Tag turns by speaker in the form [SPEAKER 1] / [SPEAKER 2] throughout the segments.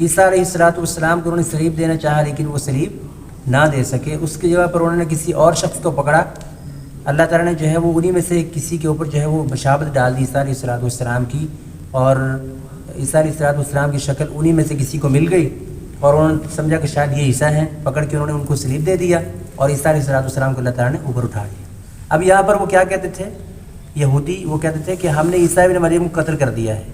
[SPEAKER 1] عیسیٰ علیہ السلام کو انہوں نے سلیب دینا چاہا لیکن وہ سلیب نہ دے سکے، اس کی جگہ پر انہوں نے کسی اور شخص کو پکڑا، اللہ تعالیٰ نے جو ہے وہ انہی میں سے کسی کے اوپر جو ہے وہ مشابت ڈال دی عیسیٰ علیہ السلام کی، اور عیسیٰ علیہ السلام کی شکل انہی میں سے کسی کو مل گئی اور انہوں نے سمجھا کہ شاید یہ عیسیٰ ہیں، پکڑ کے انہوں نے ان کو سلیب دے دیا اور عیسیٰ علیہ السلام کو اللہ تعالیٰ نے اوپر اٹھا لیا۔ اب یہاں پر وہ کیا کہتے تھے یہودی، وہ کہتے تھے کہ ہم نے عیسیٰ ابن مریم کو قتل کر دیا ہے،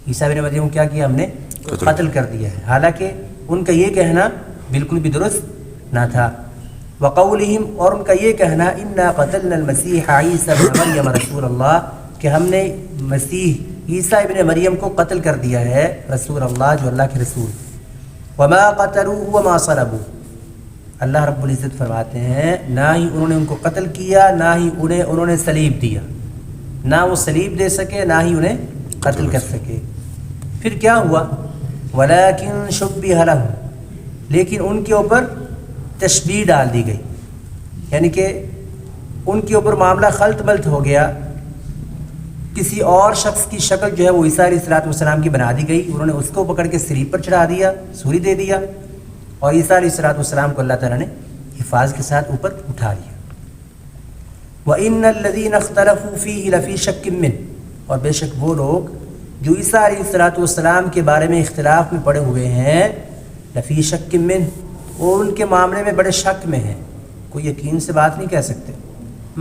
[SPEAKER 1] عیسیٰ ابن مریم کو کیا کیا، ہم نے قتل کر دیا ہے، حالانکہ ان کا یہ کہنا بالکل بھی درست نہ تھا۔ وقولہم، اور ان کا یہ کہنا انا قتلنا المسیح عیسیٰ ابن مریم رسول اللہ، کہ ہم نے مسیح عیسیٰ ابن مریم کو قتل کر دیا ہے، رسول اللہ جو اللہ کے رسول۔ وما قتلوه وما صلبوه، اللہ رب العزت فرماتے ہیں نہ ہی انہوں نے ان کو قتل کیا، نہ ہی انہوں نے سلیب دیا، نہ وہ سلیب دے سکے نہ ہی انہیں قتل کر سکے۔ پھر کیا ہوا، ولیکن شبہ لہم، لیکن ان کے اوپر تشبیہ ڈال دی گئی، یعنی کہ ان کے اوپر معاملہ خلط ملط ہو گیا، کسی اور شخص کی شکل جو ہے وہ عیسیٰ علیہ السلام کی بنا دی گئی، انہوں نے اس کو پکڑ کے سلیب پر چڑھا دیا، سولی دے دیا، اور عیسیٰ علیہ السلام کو اللہ تعالیٰ نے حفاظ کے ساتھ اوپر اٹھا لیا۔ وَإِنَّ الَّذِينَ اخْتَلَفُوا فِيهِ لَفِي شَكٍّ مِّنْهُ، اور بے شک وہ لوگ جو عیسیٰ علیہ السلام کے بارے میں اختلاف میں پڑے ہوئے ہیں، لفی شک من، وہ ان کے معاملے میں بڑے شک میں ہیں، کوئی یقین سے بات نہیں کہہ سکتے۔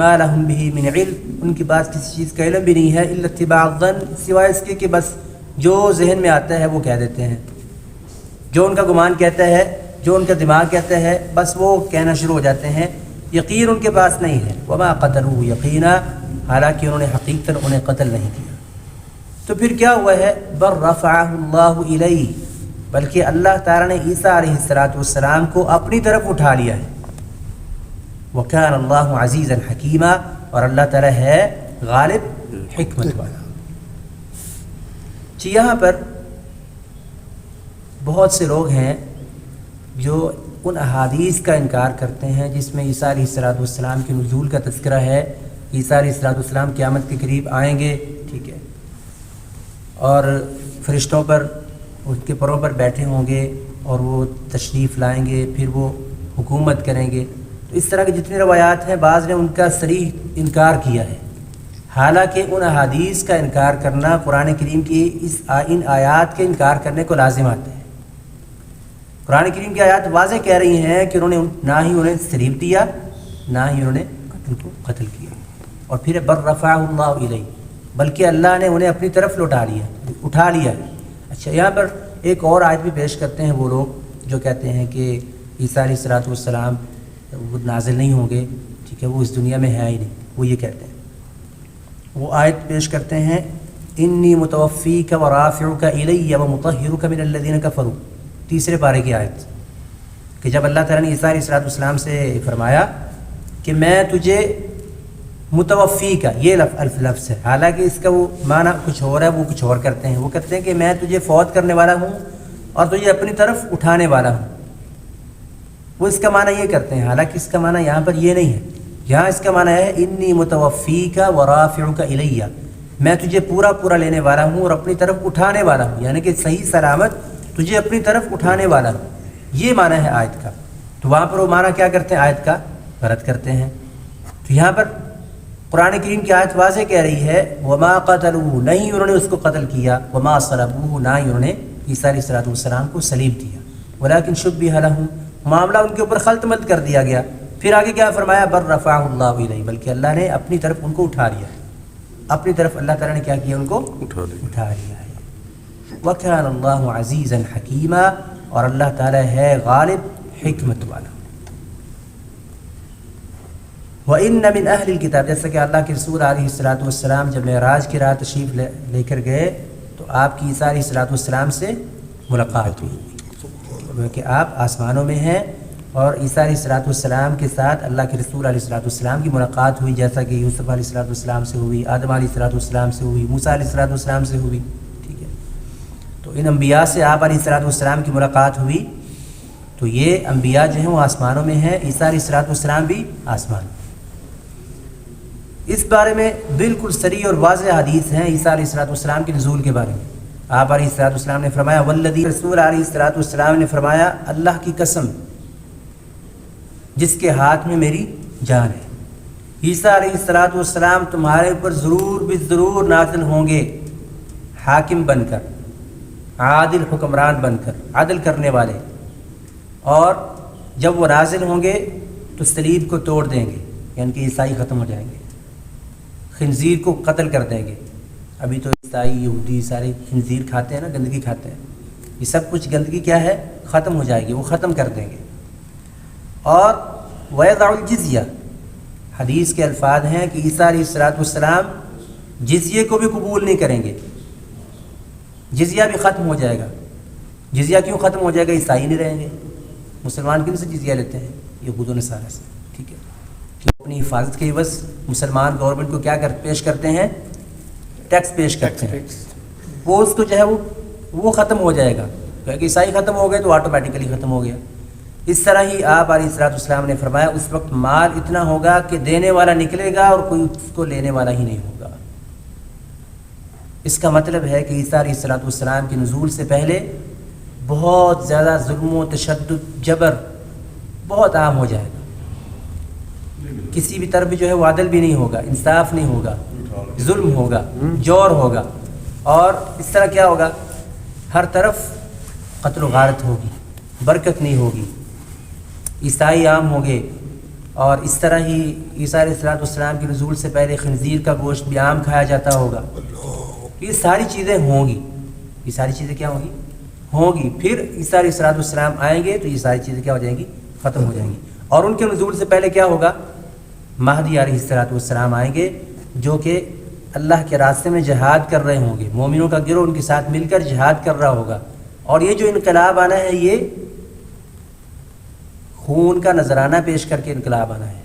[SPEAKER 1] ما لهم به من علم، ان کے پاس کسی چیز کا علم بھی نہیں ہے، الا اتباع الظن، سوائے اس کے کہ بس جو ذہن میں آتا ہے وہ کہہ دیتے ہیں، جو ان کا گمان کہتا ہے، جو ان کا دماغ کہتا ہے بس وہ کہنا شروع ہو جاتے ہیں، یقین ان کے پاس نہیں ہے۔ وما قتلوه یقینا، حالانکہ انہوں نے حقیقتاً انہیں قتل نہیں کیا۔ تو پھر کیا ہوا ہے، بل رفعہ اللہ الیہ، بلکہ اللہ تعالیٰ نے عیسیٰ علیہ السلام کو اپنی طرف اٹھا لیا ہے۔ وکان اللہ عزیزا حکیما، اور اللہ تعالیٰ ہے غالب حکمت والا۔ یہاں پر بہت سے لوگ ہیں جو ان احادیث کا انکار کرتے ہیں جس میں عیسیٰ علیہ السلام کے نزول کا تذکرہ ہے، عیسیٰ علیہ السلام قیامت کے قریب آئیں گے، ٹھیک ہے، اور فرشتوں پر اس کے پروں پر بیٹھے ہوں گے اور وہ تشریف لائیں گے، پھر وہ حکومت کریں گے۔ تو اس طرح کی جتنی روایات ہیں بعض نے ان کا صریح انکار کیا ہے، حالانکہ ان احادیث کا انکار کرنا قرآن کریم کی ان آیات کے انکار کرنے کو لازم آتا ہے۔ قرآن کریم کی آیات واضح کہہ رہی ہیں کہ انہوں نے نہ ہی انہیں سلیب دیا نہ ہی انہوں نے ان کو قتل کیا، اور پھر بل رفعہ اللہ الیہ، بلکہ اللہ نے انہیں اپنی طرف اٹھا لیا۔ اچھا، یہاں پر ایک اور آیت بھی پیش کرتے ہیں وہ لوگ جو کہتے ہیں کہ عیسیٰ علیہ السلام وہ نازل نہیں ہوں گے، ٹھیک ہے، وہ اس دنیا میں ہے ہی نہیں، وہ یہ کہتے ہیں۔ وہ آیت پیش کرتے ہیں انی متوفیک ورافعک الی ومطہرک من الذین کفروا، تیسرے پارے کی آیت، کہ جب اللہ تعالیٰ نے عیسیٰ علیہ السلام سے فرمایا کہ میں تجھے متوفی کا، یہ لفظ ہے، حالانکہ اس کا وہ معنی کچھ اور ہے، وہ کچھ اور کرتے ہیں، وہ کہتے ہیں کہ میں تجھے فوت کرنے والا ہوں اور تجھے اپنی طرف اٹھانے والا ہوں، وہ اس کا معنی یہ کرتے ہیں، حالانکہ اس کا معنی یہاں پر یہ نہیں ہے۔ یہاں اس کا معنی ہے انی متوفیک ورافعک الیہ، میں تجھے پورا لینے والا ہوں اور اپنی طرف اٹھانے والا ہوں، یعنی کہ صحیح سلامت تجھے اپنی طرف اٹھانے والا ہوں، یہ معنی ہے آیت کا۔ تو وہاں پر وہ معنی کیا کرتے ہیں، آیت کا رد کرتے ہیں۔ تو یہاں پر قرآن کریم کی آیت واضح کہہ رہی ہے وما قتلوه، نہیں انہوں نے اس کو قتل کیا، وما صلبوه، نہ ہی انہوں نے عیسیٰ علیہ السلام کو سلیب دیا، ولکن شبہ لہم، معاملہ ان کے اوپر خلط ملط کر دیا گیا۔ پھر آگے کیا فرمایا، بل رفعہ اللہ الیہ، بلکہ اللہ نے اپنی طرف ان کو اٹھا لیا، اپنی طرف اللہ تعالیٰ نے کیا کیا، ان کو اٹھا لیا ہے۔ وکان اللہ عزیزا حکیما، اور اللہ تعالیٰ ہے غالب حکمت والا۔ وَإِنَّ مِنْ أَهْلِ الْكِتَابِ، جیسا کہ اللہ کے رسول علیہ السلام جب معراج کی رات تشریف لے کر گئے تو آپ کی عیسیٰ علیہ السلام سے ملاقات ہوئی، کہ آپ آسمانوں میں ہیں، اور عیسیٰ علیہ السلام کے ساتھ اللہ کے رسول علیہ السلام کی ملاقات ہوئی، جیسا کہ یوسف علیہ السلام سے ہوئی، آدم علیہ السلام سے ہوئی، موسیٰ علیہ السلام سے ہوئی، ٹھیک ہے۔ تو ان انبیاء سے آپ علیہ السلام کی ملاقات ہوئی، تو یہ انبیاء جو ہیں وہ آسمانوں میں ہیں، عیسیٰ علیہ السلام بھی آسمان میں۔ اس بارے میں بالکل صریح اور واضح حدیث ہیں عیسیٰ علیہ السلام کے نزول کے بارے میں۔ آپ علیہ الصلوۃ والسلام نے فرمایا والذی، رسول علیہ الصلوۃ والسلام نے فرمایا اللہ کی قسم جس کے ہاتھ میں میری جان ہے، عیسیٰ علیہ الصلوۃ والسلام تمہارے اوپر ضرور ضرور نازل ہوں گے حاکم بن کر، عادل حکمران بن کر، عدل کرنے والے، اور جب وہ نازل ہوں گے تو صلیب کو توڑ دیں گے، یعنی کہ عیسائی ختم ہو جائیں گے، خنزیر کو قتل کر دیں گے۔ ابھی تو عیسائی یہودی سارے خنزیر کھاتے ہیں نا، گندگی کھاتے ہیں، یہ سب کچھ گندگی کیا ہے، ختم ہو جائے گی، وہ ختم کر دیں گے۔ اور وَيَضَعُ الْجِزْيَةَ، حدیث کے الفاظ ہیں کہ عیسیٰ علیہ الصلوۃ والسلام جزیے کو بھی قبول نہیں کریں گے، جزیہ بھی ختم ہو جائے گا۔ جزیہ کیوں ختم ہو جائے گا؟ عیسائی نہیں رہیں گے، مسلمان کن سے جزیہ لیتے ہیں؟ یہود و نصارہ سے، ٹھیک ہے، کہ اپنی حفاظت کے عوض مسلمان گورنمنٹ کو کیا پیش کرتے ہیں؟ ٹیکس پیش کرتے ہیں، وہ اس کو جو ہے وہ ختم ہو جائے گا، کیونکہ عیسائی ختم ہو گئے تو آٹومیٹیکلی ختم ہو گیا۔ اس طرح ہی آپ علیہ الصلوۃ والسلام نے فرمایا اس وقت مال اتنا ہوگا کہ دینے والا نکلے گا اور کوئی اس کو لینے والا ہی نہیں ہوگا۔ اس کا مطلب ہے کہ عیسیٰ علیہ الصلوۃ والسلام کے نزول سے پہلے بہت زیادہ ظلم و تشدد، جبر بہت عام ہو جائے گا، کسی بھی طرف جو ہے وہ عدل بھی نہیں ہوگا، انصاف نہیں ہوگا، ظلم ہوگا، جور ہوگا، اور اس طرح کیا ہوگا، ہر طرف قتل و غارت ہوگی، برکت نہیں ہوگی، عیسائی عام ہوں گے۔ اور اس طرح ہی عیسیٰ علیہ الصلوۃ والسلام کے نزول سے پہلے خنزیر کا گوشت بھی عام کھایا جاتا ہوگا۔ یہ ساری چیزیں ہوں گی، یہ ساری چیزیں کیا ہوں گی؟ ہوں گی۔ پھر عیسیٰ علیہ الصلوۃ والسلام آئیں گے تو یہ ساری چیزیں کیا ہو جائیں گی؟ ختم ہو جائیں گی۔ اور ان کے نزول سے پہلے کیا ہوگا؟ مہدی علیہ الصلوۃ والسلام آئیں گے جو کہ اللہ کے راستے میں جہاد کر رہے ہوں گے، مومنوں کا گروہ ان کے ساتھ مل کر جہاد کر رہا ہوگا۔ اور یہ جو انقلاب آنا ہے یہ خون کا نذرانہ پیش کر کے انقلاب آنا ہے،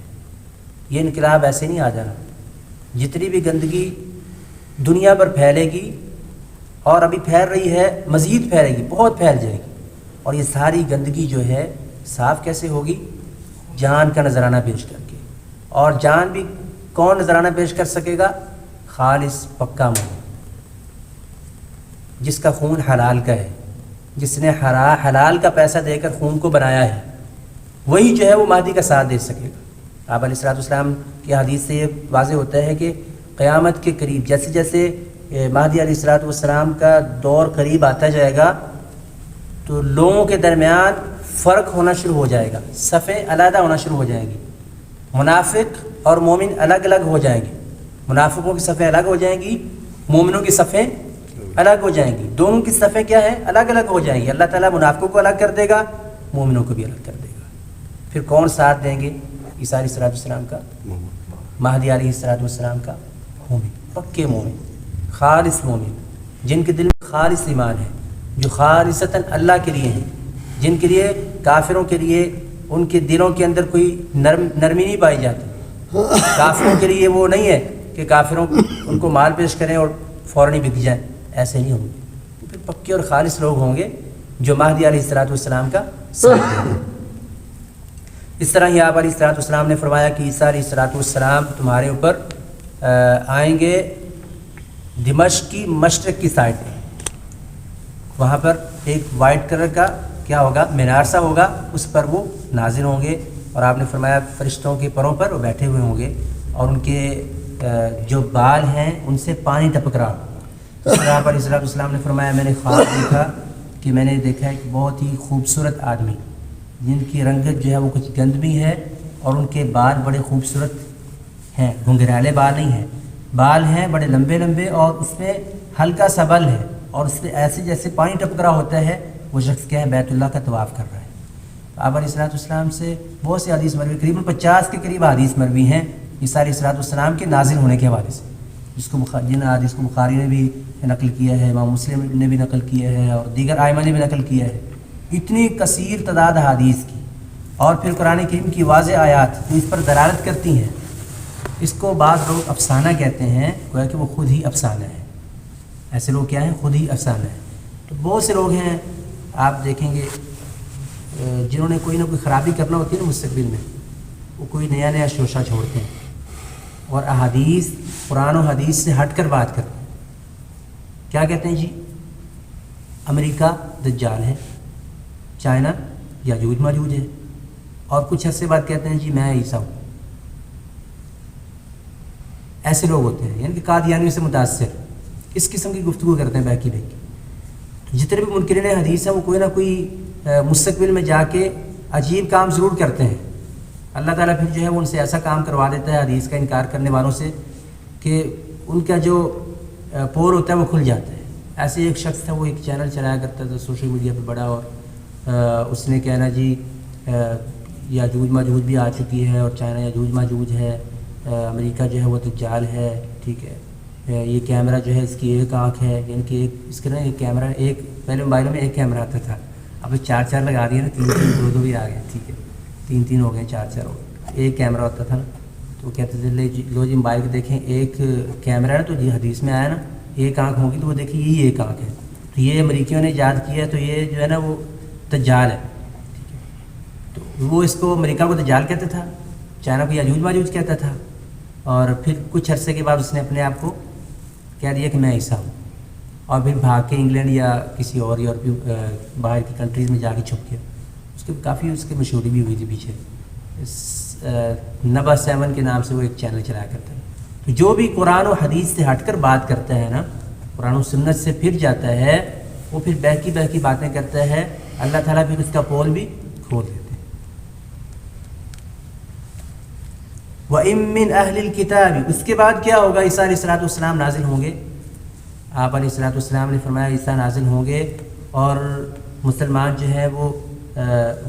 [SPEAKER 1] یہ انقلاب ایسے نہیں آ جانا۔ جتنی بھی گندگی دنیا پر پھیلے گی، اور ابھی پھیل رہی ہے، مزید پھیلے گی، بہت پھیل جائے گی، اور یہ ساری گندگی جو ہے صاف کیسے ہوگی؟ جان کا نذرانہ پیش کر کے۔ اور جان بھی کون نذرانہ پیش کر سکے گا؟ خالص پکا مومن، جس کا خون حلال کا ہے، جس نے حلال کا پیسہ دے کر خون کو بنایا ہے، وہی جو ہے وہ مہدی کا ساتھ دے سکے گا۔ آپ علیہ الصلوۃ والسلام کی حدیث سے یہ واضح ہوتا ہے کہ قیامت کے قریب جیسے جیسے مہدی علیہ الصلوۃ والسلام کا دور قریب آتا جائے گا تو لوگوں کے درمیان فرق ہونا شروع ہو جائے گا، صفیں علیحدہ ہونا شروع ہو جائیں گی، منافق اور مومن الگ الگ ہو جائیں گے، منافقوں کی صفیں الگ ہو جائیں گی، مومنوں کی صفیں الگ ہو جائیں گی، دونوں کی صفیں کیا ہیں؟ الگ الگ ہو جائیں گی۔ اللہ تعالیٰ منافقوں کو الگ کر دے گا، مومنوں کو بھی الگ کر دے گا۔ پھر کون ساتھ دیں گے؟ عیسیٰ علیہ الصلوۃ والسلام کا، مہدی علیہ الصلوۃ والسلام کا مومن، پکے مومن، خالص مومن، جن کے دل میں خالص ایمان ہے، جو خالصتاً اللہ کے لیے ہیں، جن کے لیے کافروں کے لیے ان کے دلوں کے اندر کوئی نرمی نہیں پائی جاتی۔ کافروں کے لیے وہ نہیں ہے کہ کافروں ان کو مال پیش کریں اور فوراً ہی بک جائیں، ایسے نہیں ہوں گے۔ پھر پکے اور خالص لوگ ہوں گے جو مہدی علیہ الصلوۃ والسلام کا ساتھ دیں گے۔ اس طرح ہی آپ علیہ الصلوۃ والسلام نے فرمایا کہ عیسیٰ علیہ الصلوۃ والسلام تمہارے اوپر آئیں گے دمشق کی مشرق کی سائڈ پہ، وہاں پر ایک وائٹ کلر کا کیا ہوگا؟ مینار سا ہوگا، اس پر وہ نازل ہوں گے، اور آپ نے فرمایا فرشتوں کے پروں پر وہ بیٹھے ہوئے ہوں گے، اور ان کے جو بال ہیں ان سے پانی ٹپک رہا ہوگا۔ اس طرح آپ علیہ الصلوۃ والسلام نے فرمایا میں نے خواب دیکھا کہ میں نے دیکھا ایک بہت ہی خوبصورت آدمی جن کی رنگت جو ہے وہ کچھ گندمی ہے، اور ان کے بال بڑے خوبصورت ہیں، گھنگھرالے بال نہیں ہیں، بال ہیں بڑے لمبے لمبے، اور اس میں ہلکا سا بل ہے، اور اس پہ ایسے جیسے پانی ٹپک رہا ہوتا ہے۔ وہ شخص کیا ہے؟ بیت اللہ کا طواف کر رہا ہے۔ آپ علیہ الصلوۃ والسلام سے بہت سی حدیث مروی، قریباً 50 کے قریب حدیث مروی ہیں عیسیٰ علیہ الصلوۃ والسلام کے نازل ہونے کے حوالے سے، جس کو جن حدیث کو بخاری نے بھی نقل کیا ہے، امام مسلم نے بھی نقل کیا ہے، اور دیگر ائمہ نے بھی نقل کیا ہے۔ اتنی کثیر تعداد حدیث کی، اور پھر قرآن کریم کی واضح آیات جو اس پر دلالت کرتی ہیں۔ اس کو بعض لوگ افسانہ کہتے ہیں، گویا کہ وہ خود ہی افسانہ ہے۔ ایسے لوگ کیا ہیں؟ خود ہی افسانہ ہے۔ تو بہت سے لوگ ہیں آپ دیکھیں گے جنہوں نے کوئی نہ کوئی خرابی کرنا ہوتی ہے نا مستقبل میں، وہ کوئی نیا نیا شوشہ چھوڑتے ہیں اور احادیث قرآن و حدیث سے ہٹ کر بات کرتے ہیں۔ کیا کہتے ہیں جی؟ امریکہ دجال ہے، چائنا یاجوج ماجوج ہے، اور کچھ عرصے بعد کہتے ہیں جی میں عیسیٰ ہوں. ایسے لوگ ہوتے ہیں، یعنی کہ قادیانیوں سے متاثر اس قسم کی گفتگو کرتے ہیں بہکی بہکی. جتنے بھی منکرین حدیث ہیں وہ کوئی نہ کوئی مستقبل میں جا کے عجیب کام ضرور کرتے ہیں. اللہ تعالیٰ پھر جو ہے وہ ان سے ایسا کام کروا دیتا ہے حدیث کا انکار کرنے والوں سے کہ ان کا جو پور ہوتا ہے وہ کھل جاتا ہے. ایسے ایک شخص تھا، وہ ایک چینل چلایا کرتا تھا سوشل میڈیا پہ بڑا، اور اس نے کہنا جی یاجوج ماجوج بھی آ چکی ہے اور چائنا یاجوج ماجوج ہے، امریکہ جو ہے وہ دجال ہے، ٹھیک ہے، یہ کیمرہ جو ہے اس کی ایک آنکھ ہے، یعنی کہ ایک اس کے نا ایک کیمرہ، ایک پہلے موبائلوں میں ایک کیمرہ آتا تھا، اب 4 لگا دیے نا، 3 بھی آ گئے، ٹھیک ہے، 3 ہو گئے، 4 ہو گئے. ایک کیمرہ ہوتا تھا نا، تو کہتے تھے لو جی موبائل کے دیکھیں ایک کیمرہ ہے نا، تو جی حدیث میں آیا نا ایک آنکھ ہوگی تو وہ دیکھیں یہی ایک آنکھ ہے. تو یہ امریکیوں نے ایجاد کیا ہے، تو یہ جو ہے نا وہ دجال ہے. تو وہ اس کو امریکہ کو دجال کہتا تھا، چائنا کو یاجوج ماجوج کہتا تھا، اور پھر کچھ عرصے کے بعد اس نے اپنے آپ کو کہہ دیا کہ میں عیسیٰ ہوں، اور پھر بھاگ کے انگلینڈ یا کسی اور یورپی باہر کی کنٹریز میں جا کے چھپ گیا. اس کے کافی اس کی مشہوری بھی ہوئی تھی پیچھے. نبا 7 کے نام سے وہ ایک چینل چلایا کرتا ہے. تو جو بھی قرآن و حدیث سے ہٹ کر بات کرتا ہے نا، قرآن و سنت سے پھر جاتا ہے، وہ پھر بہکی بہکی باتیں کرتا ہے، اللہ تعالیٰ پھر اس کا پول بھی کھول دیتے ہیں. وَإِن مِّنْ أَهْلِ الْكِتَابِ، اس کے بعد کیا ہوگا؟ عیسیٰ علیہ الصلوۃ والسلام نازل ہوں گے. آپ علیہ الصلوۃ والسلام نے فرمایا عیسیٰ نازل ہوں گے، اور مسلمان جو ہے وہ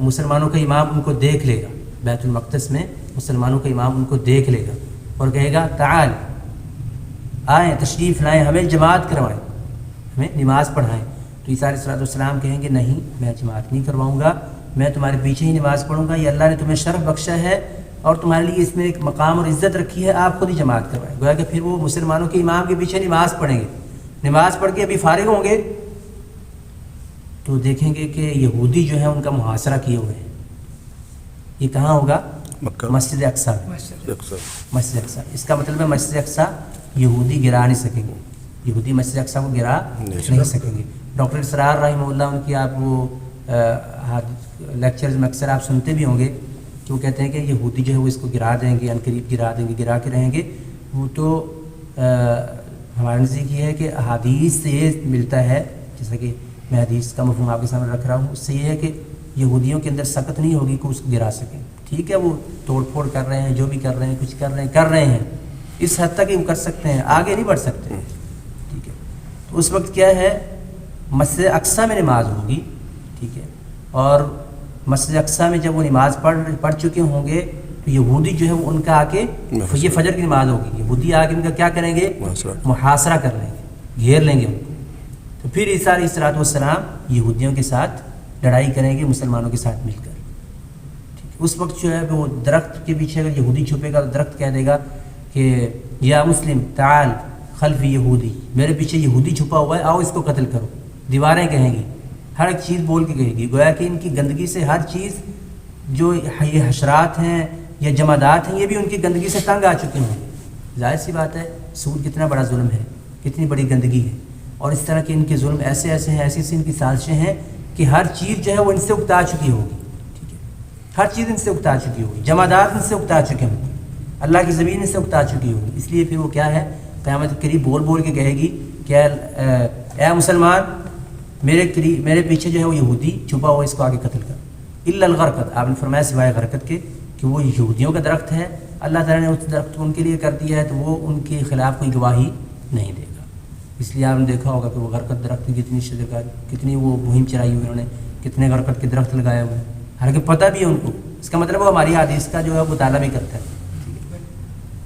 [SPEAKER 1] مسلمانوں کا امام ان کو دیکھ لے گا. بیت المقدس میں مسلمانوں کا امام ان کو دیکھ لے گا اور کہے گا تعال، آئیں تشریف لائیں، ہمیں جماعت کروائیں، ہمیں نماز پڑھائیں. تو عیسیٰ علیہ الصلوۃ والسلام کہیں گے نہیں، میں جماعت نہیں کرواؤں گا، میں تمہارے پیچھے ہی نماز پڑھوں گا، یہ اللہ نے تمہیں شرف بخشا ہے اور تمہارے لیے اس میں ایک مقام اور عزت رکھی ہے، آپ خود ہی جماعت کروائیں. گویا کہ پھر وہ مسلمانوں کے امام کے پیچھے نماز پڑھیں گے. نماز پڑھ کے ابھی فارغ ہوں گے تو دیکھیں گے کہ یہودی جو ہے ان کا محاصرہ کیے ہوئے ہیں. یہ کہاں ہوگا؟ مسجد اقصیٰ میں. مسجد اقصیٰ، اس کا مطلب ہے مسجد اقصیٰ یہودی گرا نہیں سکیں گے، یہودی مسجد اقصیٰ کو گرا نہیں سکیں گے. ڈاکٹر اسرار رحمہ اللہ ان کی آپ وہ لیکچرز میں اکثر آپ سنتے بھی ہوں گے کہ وہ کہتے ہیں کہ یہودی جو ہے وہ اس کو گرا دیں گے، عنقریب گرا دیں گے، گرا کے رہیں گے. وہ تو ہمارے نزدیک یہ ہے کہ احادیث سے یہ ملتا ہے، جیسا کہ میں حدیث کا مفہوم آپ کے سامنے رکھ رہا ہوں، اس سے یہ ہے کہ یہودیوں کے اندر سخت نہیں ہوگی کہ اس کو گرا سکیں. ٹھیک ہے، وہ توڑ پھوڑ کر رہے ہیں، جو بھی کر رہے ہیں، کچھ کر رہے ہیں، اس حد تک وہ کر سکتے ہیں، آگے نہیں بڑھ سکتے. ٹھیک ہے، تو اس وقت کیا ہے، مسجد اقصیٰ میں نماز ہوگی. ٹھیک ہے، اور مسجد اقصیٰ میں جب وہ نماز پڑھ چکے ہوں گے تو یہودی جو ہے وہ ان کا آ کے، یہ فجر کی نماز ہوگی، یہودی آ کے ان کا کیا کریں گے؟ محاصرہ کر لیں گے، گھیر لیں گے ان کو. تو پھر عیسیٰ علیہ الصلوۃ والسلام یہودیوں کے ساتھ لڑائی کریں گے مسلمانوں کے ساتھ مل کر. اس وقت جو ہے وہ درخت کے پیچھے اگر یہودی چھپے گا تو درخت کہہ دے گا کہ یا مسلم تعال خلف یہودی، میرے پیچھے یہودی چھپا ہوا ہے، آؤ اس کو قتل کرو. دیواریں کہیں گی، ہر ایک چیز بول کے کہے گی. گویا کہ ان کی گندگی سے ہر چیز، جو یہ حشرات ہیں یا جمادات ہیں، یہ بھی ان کی گندگی سے تنگ آ چکے ہیں. ظاہر سی بات ہے سود کتنا بڑا ظلم ہے، کتنی بڑی گندگی ہے، اور اس طرح کے ان کے ظلم ایسے ہیں، ایسی ان کی سازشیں ہیں کہ ہر چیز جو ہے وہ ان سے اکتا چکی ہوگی. ہر چیز ان سے اکتا چکی ہوگی، جمادات ان سے اکتا چکے ہوں گے، اللہ کی زمین ان سے اکتا چکی ہوگی. اس لیے پھر وہ کیا ہے، قیامت قریب بول کے کہے گی کہ اے مسلمان، میرے پیچھے جو ہے وہ یہودی چھپا ہوا، اس کو آگے قتل کر. الا الغرقد، آپ نے فرمایا سوائے غرقد کے، کہ وہ یہودیوں کا درخت ہے، اللہ تعالیٰ نے اس درخت کو ان کے لیے کر دیا ہے تو وہ ان کے خلاف کوئی گواہی نہیں دے گا. اس لیے آپ نے دیکھا ہوگا کہ وہ غرقد درخت کی کتنی کتنی وہ مہم چلائی ہوئی، انہوں نے کتنے غرقد کے درخت لگائے ہوئے ہیں، حالانکہ پتہ بھی ہے ان کو. اس کا مطلب وہ ہماری حدیث کا جو ہے مطالعہ بھی کرتا ہے،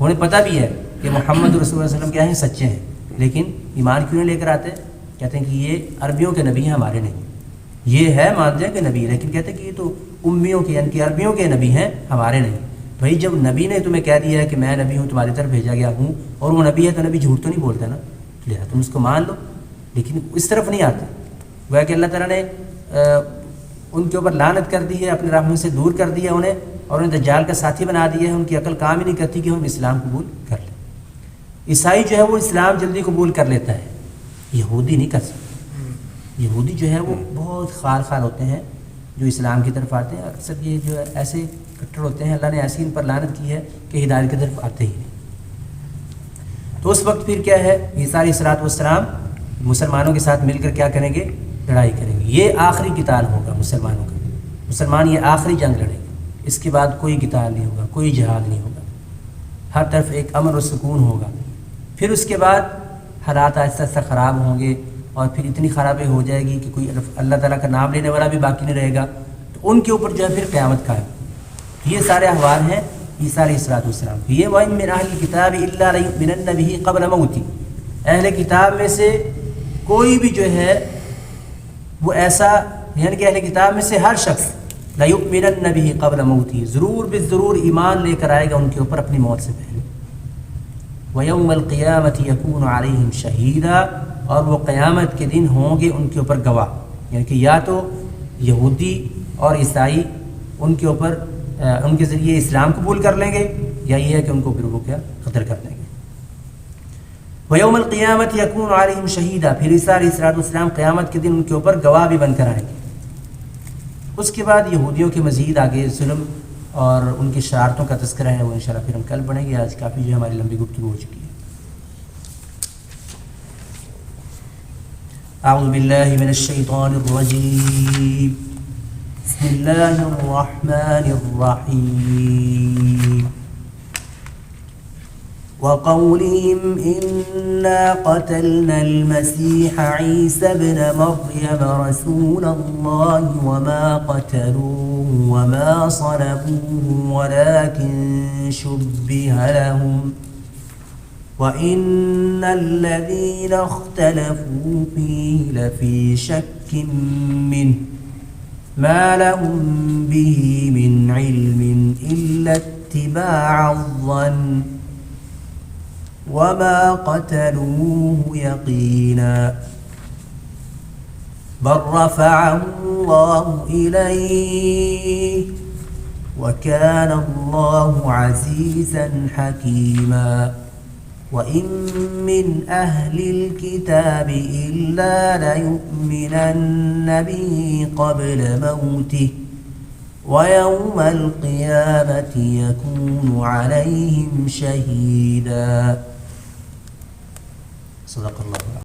[SPEAKER 1] انہیں پتہ بھی ہے کہ محمد رسول اللہ صلی اللہ علیہ وسلم کیا ہیں، سچے ہیں، لیکن ایمان کیوں نہیں لے کر آتے؟ کہتے ہیں کہ یہ عربیوں کے نبی ہیں، ہمارے نہیں. یہ ہے مانتے ہیں کہ نبی، لیکن کہتے ہیں کہ یہ تو امیوں کے، یعنی کہ عربیوں کے نبی ہیں، ہمارے نہیں. بھائی جب نبی نے تمہیں کہہ دیا ہے کہ میں نبی ہوں، تمہاری طرف بھیجا گیا ہوں، اور وہ نبی ہے تو نبی جھوٹ تو نہیں بولتا نا، لہٰذا تم اس کو مان لو. لیکن اس طرف نہیں آتے. وہ کہ اللہ تعالیٰ نے ان کے اوپر لعنت کر دی ہے، اپنے رحمت سے دور کر دیا انہیں، اور انہیں دجال کا ساتھی بنا دیا ہے. ان کی عقل کام ہی نہیں کرتی کہ ہم اسلام قبول کر لیں. عیسائی جو ہے وہ اسلام جلدی قبول کر لیتا ہے، یہودی نہیں کر سکتا. یہودی جو ہے وہ بہت خار خار ہوتے ہیں جو اسلام کی طرف آتے ہیں. اکثر یہ جو ایسے کٹر ہوتے ہیں, اللہ نے ایسی ان پر لعنت کی ہے کہ ہدایت کی طرف آتے ہی نہیں. تو اس وقت پھر کیا ہے, عیسیٰ علیہ الصلوۃ والسلام مسلمانوں کے ساتھ مل کر کیا کریں گے, لڑائی کریں گے. یہ آخری قتال ہوگا مسلمانوں کا. مسلمان یہ آخری جنگ لڑیں گے, اس کے بعد کوئی قتال نہیں ہوگا, کوئی جہاد نہیں ہوگا, ہر طرف ایک امن و سکون ہوگا. پھر اس کے بعد حالات آہستہ آہستہ خراب ہوں گے اور پھر اتنی خرابی ہو جائے گی کہ کوئی اللہ تعالیٰ کا نام لینے والا بھی باقی نہیں رہے گا. تو ان کے اوپر جو ہے پھر قیامت قائم. یہ سارے احوال ہیں عیسیٰ علیہ الصلوۃ والسلام. یہ وَإِن مِّنْ أَهْلِ الْكِتَابِ إِلَّا لَيُؤْمِنَنَّ بِهِ قَبْلَ مَوْتِهِ, اہل کتاب میں سے کوئی بھی جو ہے وہ ایسا, یعنی کہ اہل کتاب میں سے ہر شخص لَيُؤْمِنَنَّ بِهِ قَبْلَ مَوْتِهِ ضرور بالضرور ایمان لے کر آئے گا ان کے اوپر اپنی موت سے پہلے. وَيَوْمَ الْقِيَامَةِ يَكُونُ عَلَيْهِمْ شَهِيدًا, اور وہ قیامت کے دن ہوں گے ان کے اوپر گواہ. یعنی کہ یا تو یہودی اور عیسائی ان کے اوپر ان کے ذریعے اسلام قبول کر لیں گے, یا یہ ہے کہ ان کو پھر وہ کیا قتل کر دیں گے. وَيَوْمَ الْقِيَامَةِ يَكُونُ عَلَيْهِمْ شَهِيدًا, پھر عیسیٰ علیہ الصلوۃ والسلام قیامت کے دن ان کے اوپر گواہ بھی بن کر آئیں گے. اس کے بعد یہودیوں کے مزید آگے ظلم اور ان کی شرارتوں کا تذکرہ ہے, وہ انشاءاللہ پھر ہم کل پڑھیں گے. آج کافی جو ہماری لمبی گفتگو ہو چکی ہے. اعوذ باللہ من الشیطان الرجیم, بسم اللہ الرحمن الرحیم. وقولهم إنا قتلنا المسيح عيسى ابن مريم رسول الله وما قتلوه وما صلبوه ولكن شبه لهم وإن الذين اختلفوا فيه لفي شك منه ما لهم به من علم إلا اتباع الظن وما قتلوه يقينا بل رفعه الله إليه وكان الله عزيزا حكيما. وإن من أهل الكتاب إلا ليؤمنن به قبل موته ويوم القيامة يكون عليهم شهيدا. صدق الله.